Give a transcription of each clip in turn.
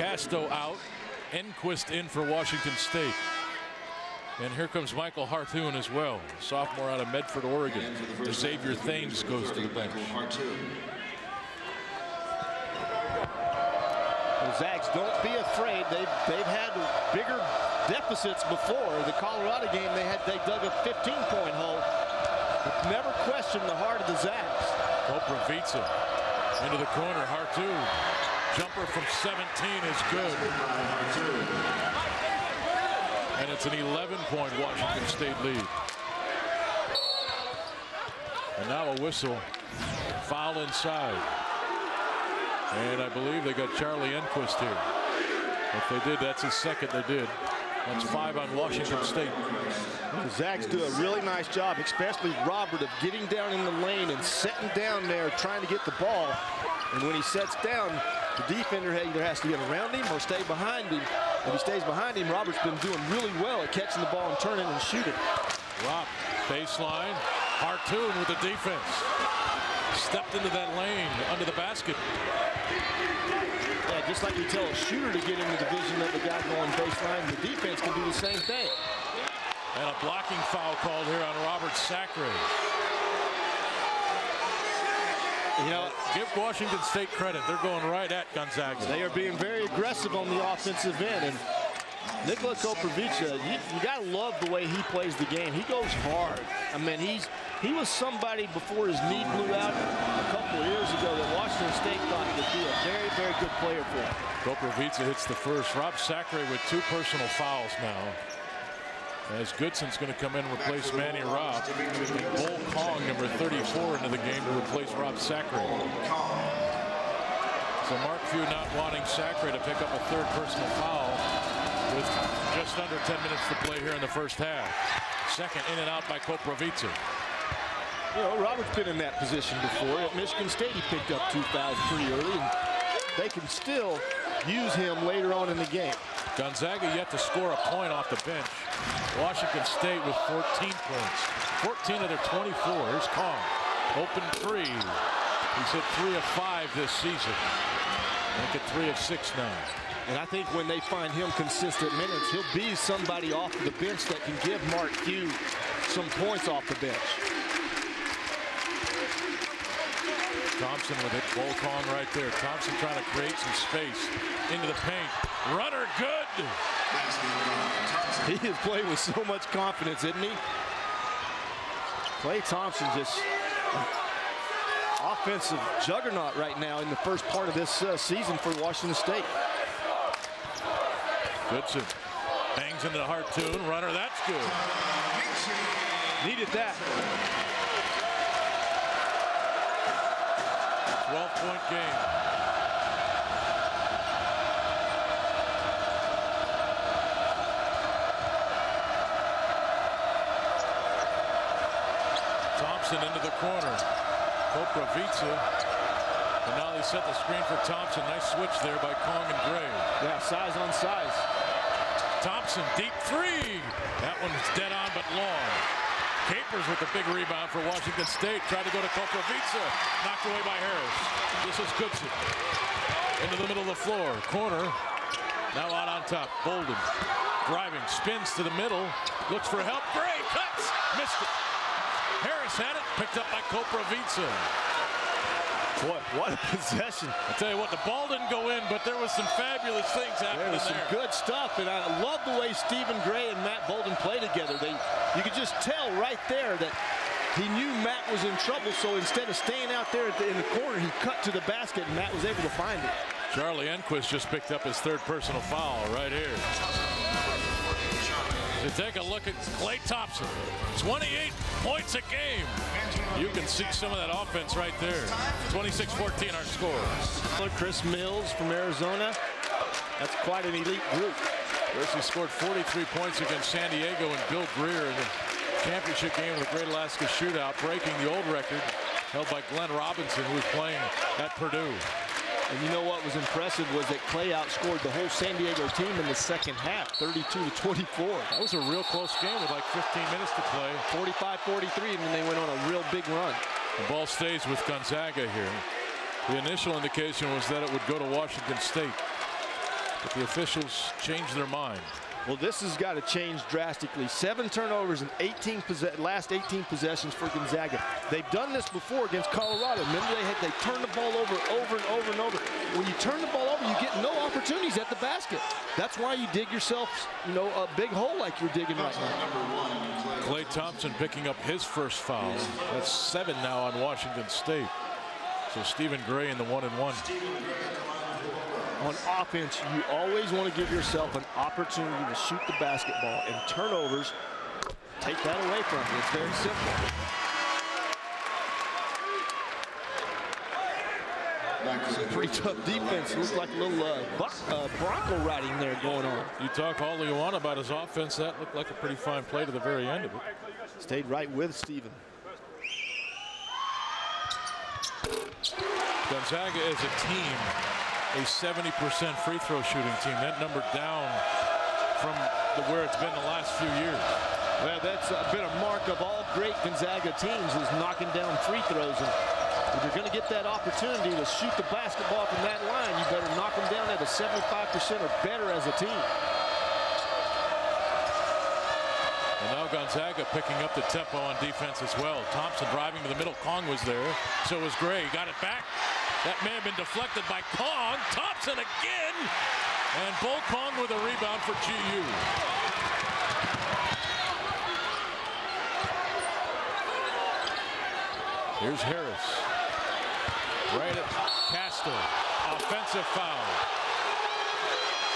Casto out. Enquist in for Washington State. And here comes Michael Hartoon as well, sophomore out of Medford, Oregon. Xavier Thames goes to the bench. The Zags, don't be afraid. They've had bigger deficits before. The Colorado game, they dug a 15-point hole. But never question the heart of the Zags. Koprivica into the corner. Hartoon. Jumper from 17 is good. And it's an 11-point Washington State lead. And now a whistle. Foul inside. And I believe they got Charlie Enquist here. If they did, that's his second. They did. That's 5 on Washington State. The Zags do a really nice job, especially Robert, of getting down in the lane and setting down there, trying to get the ball. And when he sets down, the defender either has to get around him or stay behind him. If he stays behind him, Robert's been doing really well at catching the ball and turning and shooting. Rob, baseline. Hartoon with the defense. Stepped into that lane under the basket. Yeah, just like we tell a shooter to get in the division of the guy going baseline, the defense can do the same thing. And a blocking foul called here on Robert Sacre. You know, give Washington State credit. They're going right at Gonzaga. They are being very aggressive on the offensive end. And Nikola Koprivica, you got to love the way he plays the game. He goes hard. I mean, he was somebody before his knee blew out a couple of years ago that Washington State thought would be a very, very good player for him. Koprivica hits the first. Rob Sacre with 2 personal fouls now. As Goodson's going to come in and replace Manny Robb. And Bull Kong, number 34, into the game to replace Rob Sacre. So Mark Few not wanting Sacre to pick up a 3rd personal foul with just under 10 minutes to play here in the first half. Second in and out by Koprivica. You know, Robert's been in that position before. At Michigan State, he picked up 2 fouls pretty early, and they can still use him later on in the game. Gonzaga yet to score a point off the bench. Washington State with 14 points. 14 of their 24. Here's Kong. Open 3. He's hit 3 of 5 this season. Make it 3 of 6 now. And I think when they find him consistent minutes, he'll be somebody off of the bench that can give Mark Few some points off the bench. Thompson with it. Bull Kong right there. Thompson trying to create some space into the paint. Runner good. He is playing with so much confidence, isn't he? Klay Thompson just an offensive juggernaut right now in the first part of this season for Washington State. Goodson bangs into the Hartoon. Runner, that's good. Needed that. 12-point game. Thompson into the corner. Koprivica. And now they set the screen for Thompson. Nice switch there by Kong and Gray. Yeah, size on size. Thompson, deep 3. That one's dead on but long. Capers with the big rebound for Washington State. Tried to go to Koprivica. Knocked away by Harris. This is Goodson. Into the middle of the floor. Corner. Now out on top. Bolden. Driving. Spins to the middle. Looks for help. Gray cuts. Missed it. Harris had it. Picked up by Koprivica. What a possession. I'll tell you what, the ball didn't go in, but there was some fabulous things happening there. There was some good stuff, and I love the way Stephen Gray and Matt Bolden play together. You could just tell right there that he knew Matt was in trouble, so instead of staying out there in the corner, he cut to the basket, and Matt was able to find it. Charlie Enquist just picked up his 3rd personal foul right here. To take a look at Klay Thompson. 28 points a game. You can see some of that offense right there. 26-14 our score. Chris Mills from Arizona. That's quite an elite group. He scored 43 points against San Diego and Bill Greer in the championship game of the Great Alaska Shootout, breaking the old record held by Glenn Robinson, who was playing at Purdue. And you know what was impressive was that Klay outscored the whole San Diego team in the second half, 32-24. That was a real close game with like 15 minutes to play. 45-43, and then they went on a real big run. The ball stays with Gonzaga here. The initial indication was that it would go to Washington State. But the officials changed their mind. Well, this has got to change drastically. 7 turnovers in last 18 possessions for Gonzaga. They've done this before against Colorado. Remember, they turned the ball over and over. When you turn the ball over, you get no opportunities at the basket. That's why you dig yourself, a big hole like you're digging right now. Klay Thompson picking up his first foul. That's 7 now on Washington State. So Stephen Gray in the 1-and-1. On offense, you always want to give yourself an opportunity to shoot the basketball, and turnovers take that away from you. It's very simple. Some pretty tough defense. Looks like a little Bronco riding there going on. You talk all you want about his offense. That looked like a pretty fine play to the very end of it. Stayed right with Stephen. Gonzaga is a team, a 70% free throw shooting team. That number down from where it's been the last few years. Well, that's been a mark of all great Gonzaga teams, is knocking down free throws. And if you're going to get that opportunity to shoot the basketball from that line, you better knock them down at a 75% or better as a team. And now Gonzaga picking up the tempo on defense as well. Thompson driving to the middle. Kong was there. So was Gray. Got it back. That may have been deflected by Kong. Thompson again. And Bo Kong with a rebound for GU. Here's Harris. Right at Casto. Offensive foul.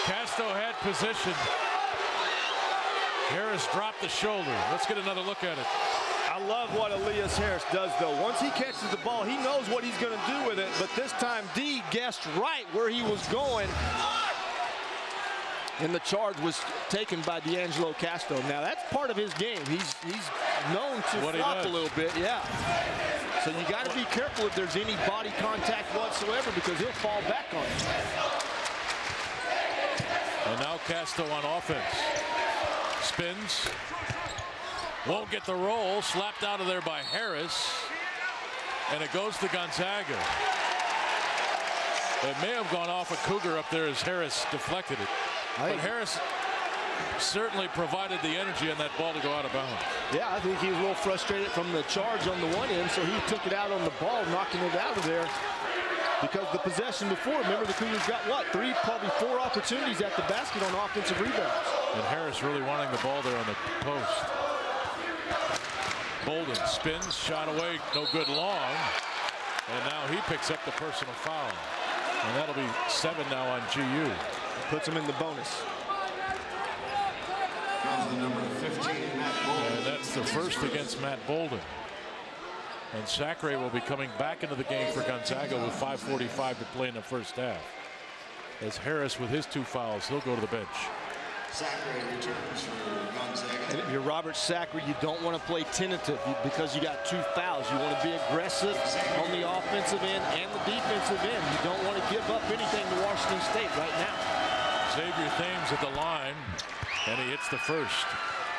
Casto had position. Harris dropped the shoulder. Let's get another look at it. I love what Elias Harris does, though. Once he catches the ball, he knows what he's going to do with it. But this time, D guessed right where he was going. And the charge was taken by D'Angelo Casto. Now, that's part of his game. He's known to flop a little bit, yeah. So you got to be careful if there's any body contact whatsoever, because he'll fall back on you. And now Casto on offense. Spins. Won't get the roll. Slapped out of there by Harris. And it goes to Gonzaga. It may have gone off a Cougar up there as Harris deflected it. But Harris certainly provided the energy on that ball to go out of bounds. Yeah, I think he was a little frustrated from the charge on the one end, so he took it out on the ball, knocking it out of there. Because the possession before, remember, the Cougars got what? 3, probably 4 opportunities at the basket on offensive rebounds. And Harris really wanting the ball there on the post. Bolden spins, shot away, no good long. And now he picks up the personal foul. And that'll be 7 now on GU. Puts him in the bonus. The number 15, Matt Bolden. And that's the first against Matt Bolden. And Sacre will be coming back into the game for Gonzaga with 5:45 to play in the first half. As Harris with his 2 fouls, he'll go to the bench. Sacre returns for Gonzaga. And if you're Robert Sacre, you don't want to play tentative because you got 2 fouls. You want to be aggressive on the offensive end and the defensive end. You don't want to give up anything to Washington State right now. Xavier Thames at the line, and he hits the first.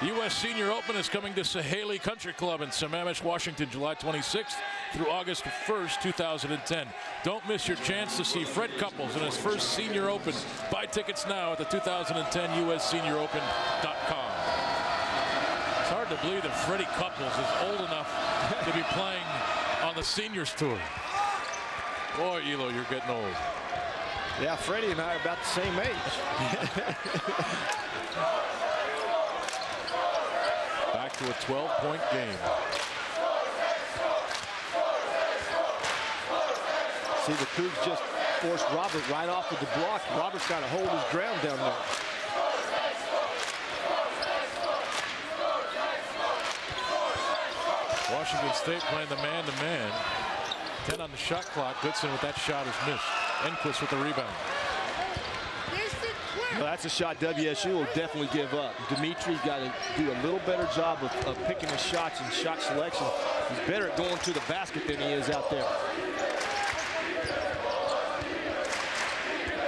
The U.S. Senior Open is coming to Sahaley Country Club in Sammamish, Washington, July 26th through August 1st, 2010. Don't miss your chance to see Fred Couples in his first Senior Open. Buy tickets now at the 2010 USSeniorOpen.com. It's hard to believe that Freddie Couples is old enough to be playing on the Seniors Tour. Boy, Elo, you're getting old. Yeah, Freddie and I are about the same age. Back to a 12-point game. See, the Cougs just forced Robert right off of the block. Robert's got to hold his ground down there. Washington State playing the man-to-man. 10 on the shot clock. Goodson with that shot is missed. Enquist with the rebound. Well, that's a shot WSU will definitely give up. Dimitri's got to do a little better job of picking his shots and shot selection. He's better at going to the basket than he is out there.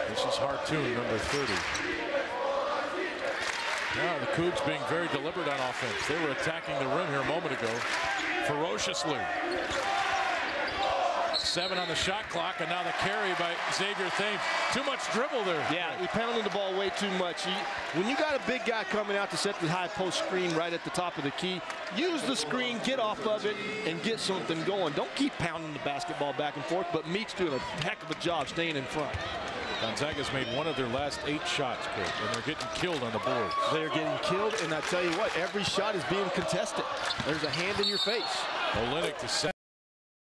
This is Hartoon, number 30. Now the Cougs being very deliberate on offense. They were attacking the rim here a moment ago ferociously. 7 on the shot clock, and now the carry by Xavier Thames. Too much dribble there. Yeah, he's pounding the ball way too much. When you got a big guy coming out to set the high post screen right at the top of the key, use the screen, get off of it, and get something going. Don't keep pounding the basketball back and forth, but Meek's doing a heck of a job staying in front. Gonzaga's made 1 of their last 8 shots, Kurt, and they're getting killed on the boards. They're getting killed, and I tell you what, every shot is being contested. There's a hand in your face. Olenek to 7.